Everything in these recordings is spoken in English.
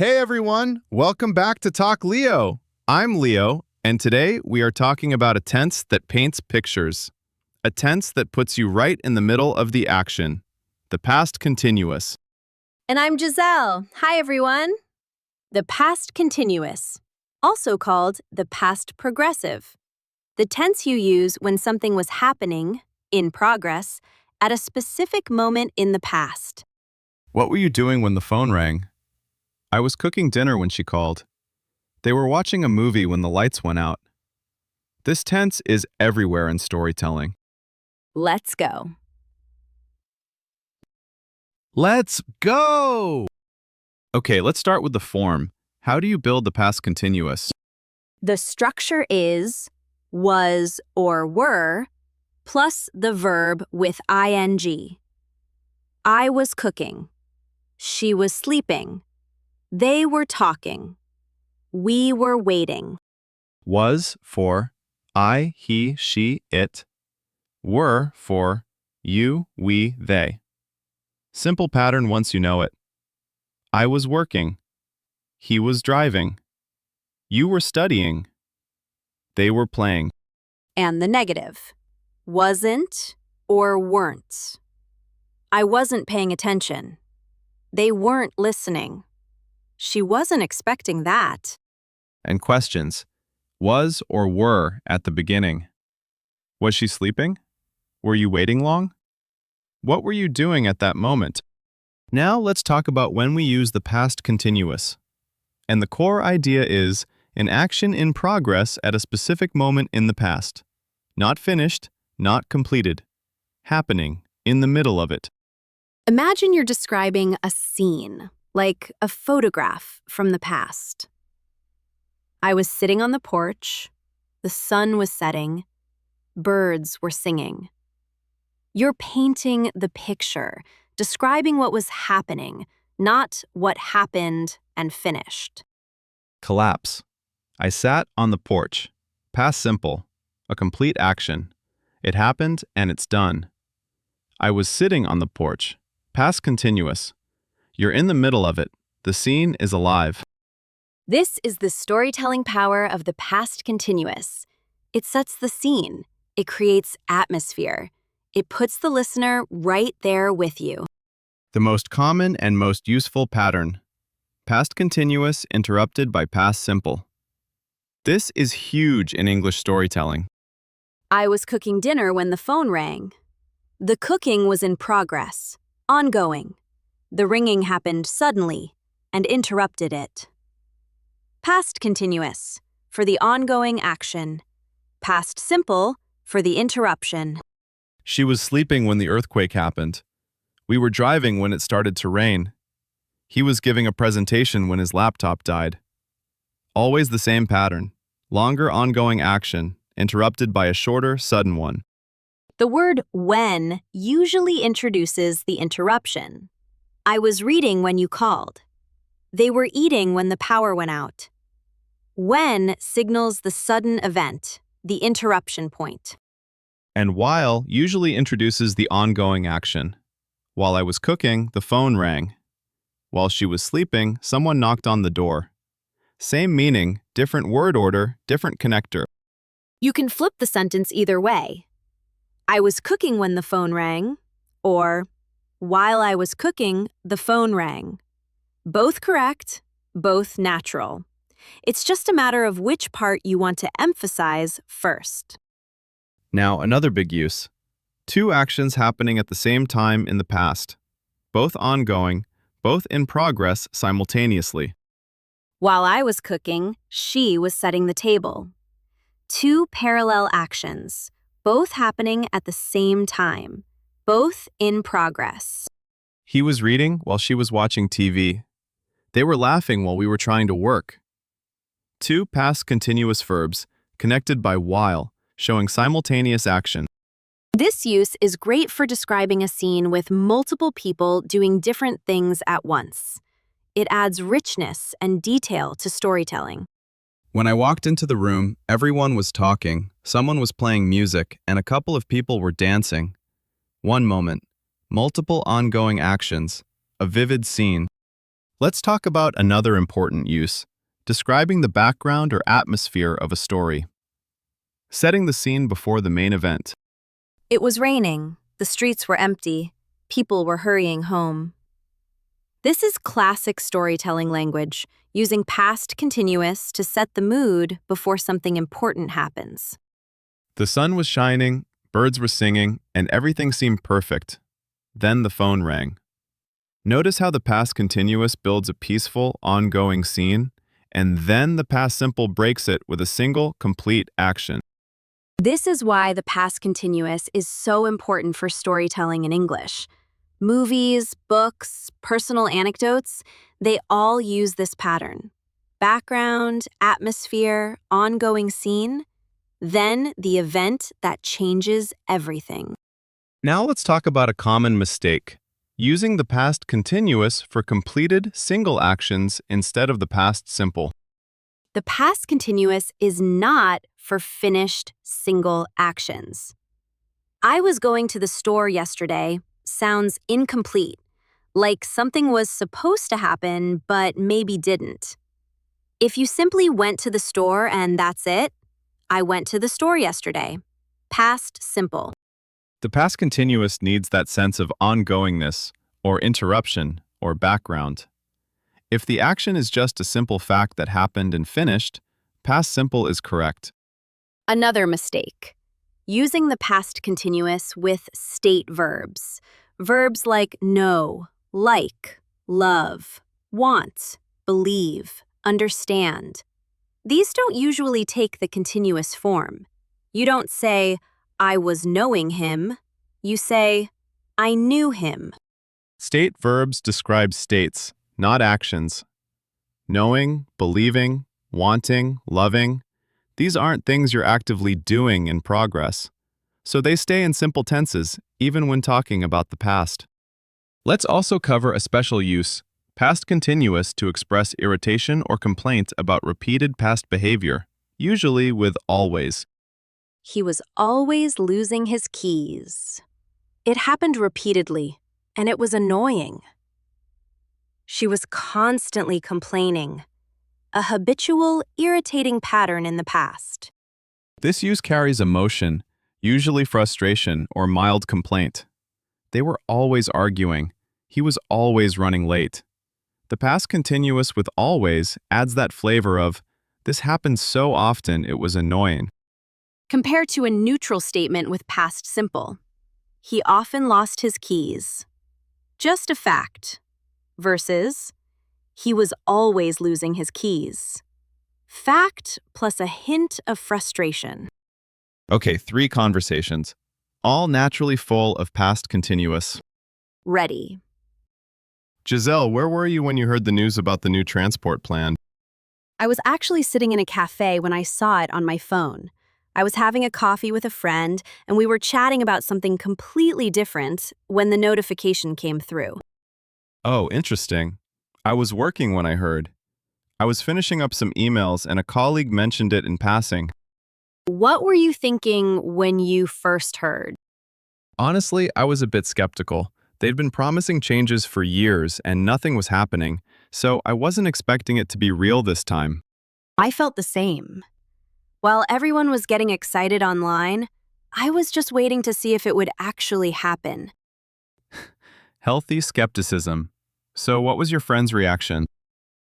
Hey everyone, welcome back to Talk Leo. I'm Leo, and today we are talking about a tense that paints pictures. A tense that puts you right in the middle of the action. The past continuous. And I'm Gisele. Hi, everyone. The past continuous, also called the past progressive. The tense you use when something was happening, in progress, at a specific moment in the past. What were you doing when the phone rang? I was cooking dinner when she called. They were watching a movie when the lights went out. This tense is everywhere in storytelling. Let's go. Let's go! Okay, let's start with the form. How do you build the past continuous? The structure is was or were plus the verb with ing. I was cooking. She was sleeping. They were talking. We were waiting. Was for I, he, she, it. Were for you, we, they. Simple pattern once you know it. I was working. He was driving. You were studying. They were playing. And the negative. Wasn't or weren't. I wasn't paying attention. They weren't listening. She wasn't expecting that. And questions. Was or were at the beginning. Was she sleeping? Were you waiting long? What were you doing at that moment? Now let's talk about when we use the past continuous. And the core idea is an action in progress at a specific moment in the past. Not finished, not completed. Happening, in the middle of it. Imagine you're describing a scene, like a photograph from the past. I was sitting on the porch. The sun was setting. Birds were singing. You're painting the picture, describing what was happening, not what happened and finished. Collapse. I sat on the porch. Past simple. A complete action. It happened and it's done. I was sitting on the porch. Past continuous. You're in the middle of it. The scene is alive. This is the storytelling power of the past continuous. It sets the scene. It creates atmosphere. It puts the listener right there with you. The most common and most useful pattern. Past continuous interrupted by past simple. This is huge in English storytelling. I was cooking dinner when the phone rang. The cooking was in progress, ongoing. The ringing happened suddenly and interrupted it. Past continuous, for the ongoing action. Past simple, for the interruption. She was sleeping when the earthquake happened. We were driving when it started to rain. He was giving a presentation when his laptop died. Always the same pattern. Longer ongoing action, interrupted by a shorter, sudden one. The word when usually introduces the interruption. I was reading when you called. They were eating when the power went out. When signals the sudden event, the interruption point. And while usually introduces the ongoing action. While I was cooking, the phone rang. While she was sleeping, someone knocked on the door. Same meaning, different word order, different connector. You can flip the sentence either way. I was cooking when the phone rang, or while I was cooking, the phone rang. Both correct, both natural. It's just a matter of which part you want to emphasize first. Now, another big use. Two actions happening at the same time in the past. Both ongoing, both in progress simultaneously. While I was cooking, she was setting the table. Two parallel actions, both happening at the same time, both in progress. He was reading while she was watching TV. They were laughing while we were trying to work. Two past continuous verbs, connected by while, showing simultaneous action. This use is great for describing a scene with multiple people doing different things at once. It adds richness and detail to storytelling. When I walked into the room, everyone was talking, someone was playing music, and a couple of people were dancing. One moment, multiple ongoing actions, a vivid scene. Let's talk about another important use, describing the background or atmosphere of a story. Setting the scene before the main event. It was raining. The streets were empty. People were hurrying home. This is classic storytelling language, using past continuous to set the mood before something important happens. The sun was shining, birds were singing, and everything seemed perfect. Then the phone rang. Notice how the past continuous builds a peaceful, ongoing scene, and then the past simple breaks it with a single, complete action. This is why the past continuous is so important for storytelling in English. Movies, books, personal anecdotes, they all use this pattern. Background, atmosphere, ongoing scene, then the event that changes everything. Now let's talk about a common mistake, using the past continuous for completed single actions instead of the past simple. The past continuous is not for finished single actions. I was going to the store yesterday sounds incomplete, like something was supposed to happen but maybe didn't. If you simply went to the store and that's it, I went to the store yesterday. Past simple. The past continuous needs that sense of ongoingness, or interruption, or background. If the action is just a simple fact that happened and finished, past simple is correct. Another mistake. Using the past continuous with state verbs. Verbs like know, like, love, want, believe, understand. These don't usually take the continuous form. You don't say, I was knowing him. You say, I knew him. State verbs describe states, not actions. Knowing, believing, wanting, loving, these aren't things you're actively doing in progress. So they stay in simple tenses, even when talking about the past. Let's also cover a special use, past continuous, to express irritation or complaint about repeated past behavior, usually with always. He was always losing his keys. It happened repeatedly, and it was annoying. She was constantly complaining. A habitual, irritating pattern in the past. This use carries emotion, usually frustration or mild complaint. They were always arguing. He was always running late. The past continuous with always adds that flavor of, this happened so often it was annoying. Compared to a neutral statement with past simple. He often lost his keys. Just a fact. Versus, he was always losing his keys. Fact plus a hint of frustration. Okay, 3 conversations, all naturally full of past continuous. Ready. Gisele, where were you when you heard the news about the new transport plan? I was actually sitting in a cafe when I saw it on my phone. I was having a coffee with a friend, and we were chatting about something completely different when the notification came through. Oh, interesting. I was working when I heard. I was finishing up some emails and a colleague mentioned it in passing. What were you thinking when you first heard? Honestly, I was a bit skeptical. They'd been promising changes for years and nothing was happening, so I wasn't expecting it to be real this time. I felt the same. While everyone was getting excited online, I was just waiting to see if it would actually happen. Healthy skepticism. So what was your friend's reaction?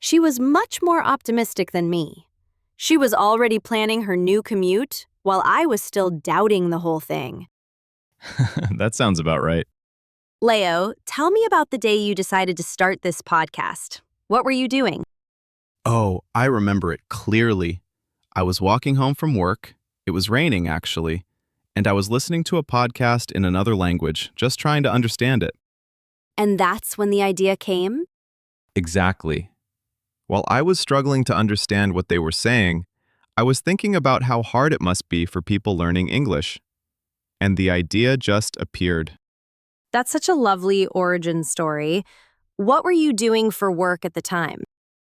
She was much more optimistic than me. She was already planning her new commute, while I was still doubting the whole thing. That sounds about right. Leo, tell me about the day you decided to start this podcast. What were you doing? Oh, I remember it clearly. I was walking home from work. It was raining, actually. And I was listening to a podcast in another language, just trying to understand it. And that's when the idea came? Exactly. While I was struggling to understand what they were saying, I was thinking about how hard it must be for people learning English. And the idea just appeared. That's such a lovely origin story. What were you doing for work at the time?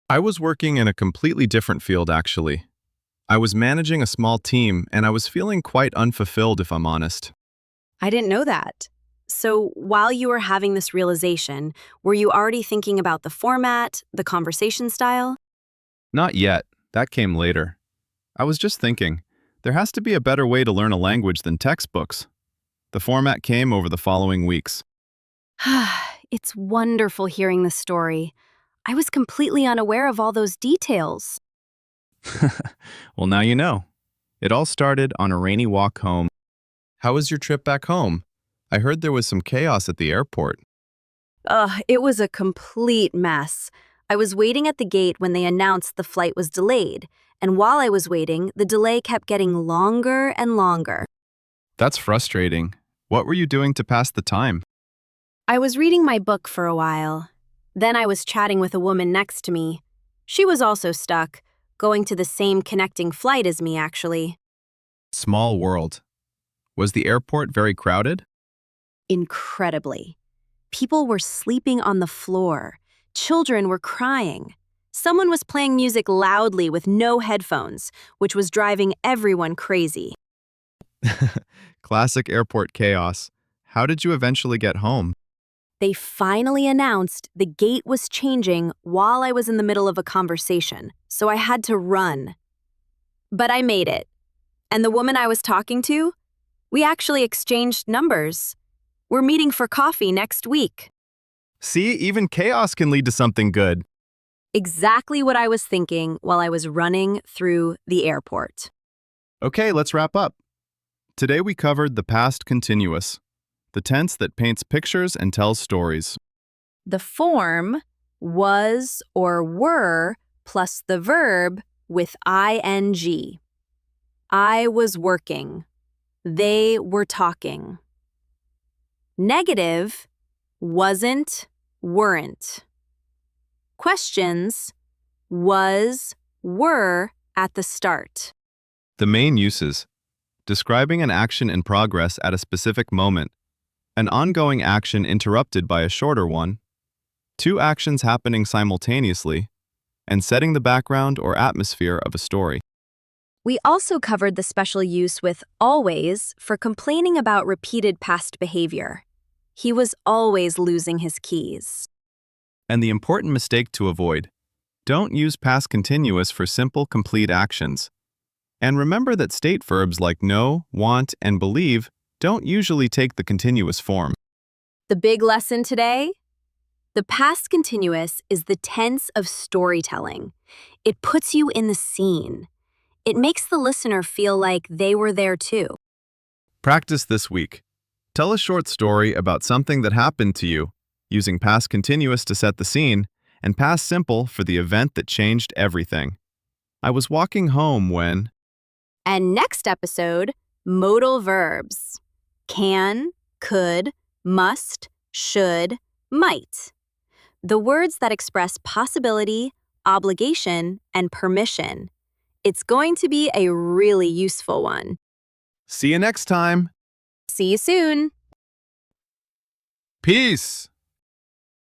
I was working in a completely different field, actually. I was managing a small team, and I was feeling quite unfulfilled, if I'm honest. I didn't know that. So while you were having this realization, were you already thinking about the format, the conversation style? Not yet. That came later. I was just thinking, there has to be a better way to learn a language than textbooks. The format came over the following weeks. It's wonderful hearing the story. I was completely unaware of all those details. Well, now you know. It all started on a rainy walk home. How was your trip back home? I heard there was some chaos at the airport. It was a complete mess. I was waiting at the gate when they announced the flight was delayed, and while I was waiting, the delay kept getting longer and longer. That's frustrating. What were you doing to pass the time? I was reading my book for a while. Then I was chatting with a woman next to me. She was also stuck, going to the same connecting flight as me, actually. Small world. Was the airport very crowded? Incredibly. People were sleeping on the floor. Children were crying. Someone was playing music loudly with no headphones, which was driving everyone crazy. Classic airport chaos. How did you eventually get home? They finally announced the gate was changing while I was in the middle of a conversation, so I had to run. But I made it. And the woman I was talking to, we actually exchanged numbers. We're meeting for coffee next week. See, even chaos can lead to something good. Exactly what I was thinking while I was running through the airport. Okay, let's wrap up. Today we covered the past continuous, the tense that paints pictures and tells stories. The form was or were plus the verb with ing. I was working. They were talking. Negative, wasn't, weren't. Questions, was, were at the start. The main uses: describing an action in progress at a specific moment, an ongoing action interrupted by a shorter one, two actions happening simultaneously, and setting the background or atmosphere of a story. We also covered the special use with always for complaining about repeated past behavior. He was always losing his keys. And the important mistake to avoid: don't use past continuous for simple, complete actions. And remember that state verbs like know, want, and believe don't usually take the continuous form. The big lesson today? The past continuous is the tense of storytelling. It puts you in the scene. It makes the listener feel like they were there too. Practice this week. Tell a short story about something that happened to you, using past continuous to set the scene, and past simple for the event that changed everything. I was walking home when... And next episode, modal verbs. Can, could, must, should, might. The words that express possibility, obligation, and permission. It's going to be a really useful one. See you next time. See you soon. Peace.